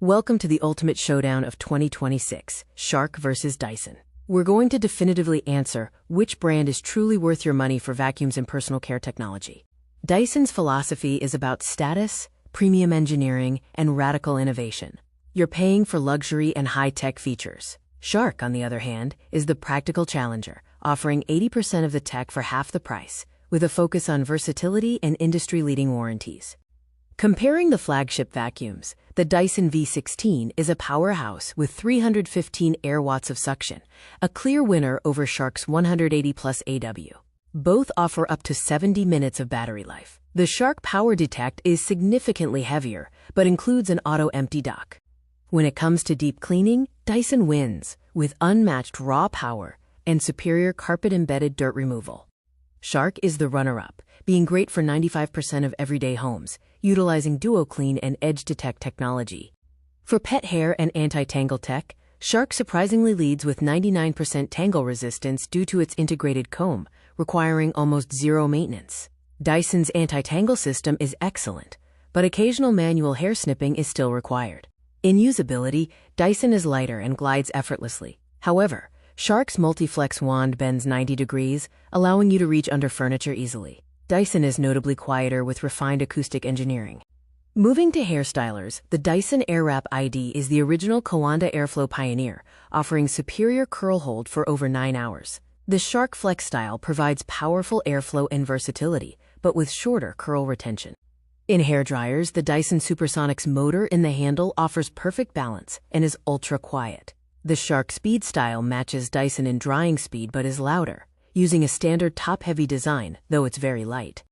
Welcome to the ultimate showdown of 2026, Shark versus Dyson. We're going to definitively answer which brand is truly worth your money for vacuums and personal care technology. Dyson's philosophy is about status, premium engineering, and radical innovation. You're paying for luxury and high-tech features. Shark, on the other hand, is the practical challenger, offering 80% of the tech for half the price, with a focus on versatility and industry-leading warranties. Comparing the flagship vacuums, the Dyson V16 is a powerhouse with 315 air watts of suction, a clear winner over Shark's 180 plus AW. Both offer up to 70 minutes of battery life. The Shark PowerDetect is significantly heavier, but includes an auto-empty dock. When it comes to deep cleaning, Dyson wins, with unmatched raw power and superior carpet-embedded dirt removal. Shark is the runner-up, being great for 95% of everyday homes, utilizing DuoClean and Edge Detect technology. For pet hair and anti-tangle tech, Shark surprisingly leads with 99% tangle resistance due to its integrated comb, requiring almost zero maintenance. Dyson's anti-tangle system is excellent, but occasional manual hair snipping is still required. In usability, Dyson is lighter and glides effortlessly. However, Shark's multi-flex wand bends 90 degrees, allowing you to reach under furniture easily. Dyson is notably quieter with refined acoustic engineering. Moving to hairstylers, the Dyson Airwrap ID is the original Coanda airflow pioneer, offering superior curl hold for over 9 hours. The Shark FlexStyle provides powerful airflow and versatility, but with shorter curl retention. In hairdryers, the Dyson Supersonic's motor in the handle offers perfect balance and is ultra-quiet. The Shark SpeedStyle matches Dyson in drying speed but is louder, using a standard top-heavy design, though it's very light.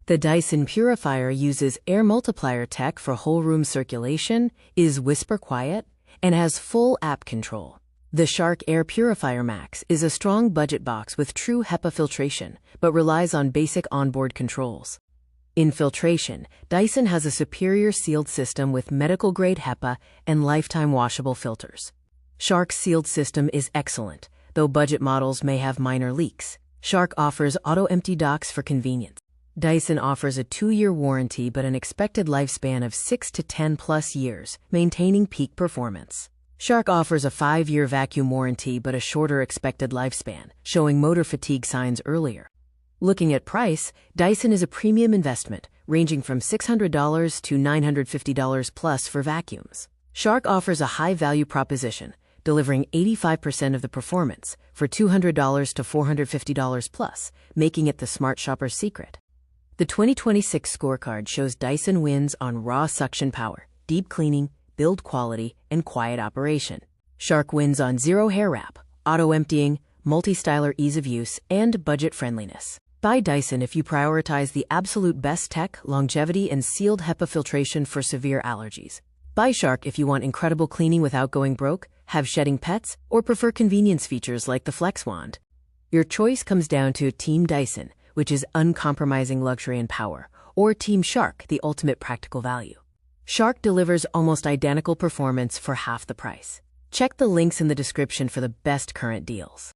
The Dyson Purifier uses air multiplier tech for whole-room circulation, is whisper-quiet, and has full app control. The Shark Air Purifier Max is a strong budget box with true HEPA filtration, but relies on basic onboard controls. In filtration, Dyson has a superior sealed system with medical-grade HEPA and lifetime washable filters. Shark's sealed system is excellent, though budget models may have minor leaks. Shark offers auto-empty docks for convenience. Dyson offers a 2-year warranty but an expected lifespan of 6 to 10 plus years, maintaining peak performance. Shark offers a 5-year vacuum warranty but a shorter expected lifespan, showing motor fatigue signs earlier. Looking at price, Dyson is a premium investment, ranging from $600 to $950 plus for vacuums. Shark offers a high-value proposition, delivering 85% of the performance for $200 to $450 plus, making it the smart shopper's secret. The 2026 scorecard shows Dyson wins on raw suction power, deep cleaning, build quality, and quiet operation. Shark wins on zero hair wrap, auto-emptying, multi-styler ease of use, and budget friendliness. Buy Dyson if you prioritize the absolute best tech, longevity, and sealed HEPA filtration for severe allergies. Buy Shark if you want incredible cleaning without going broke, have shedding pets, or prefer convenience features like the Flex Wand. Your choice comes down to Team Dyson, which is uncompromising luxury and power, or Team Shark, the ultimate practical value. Shark delivers almost identical performance for half the price. Check the links in the description for the best current deals.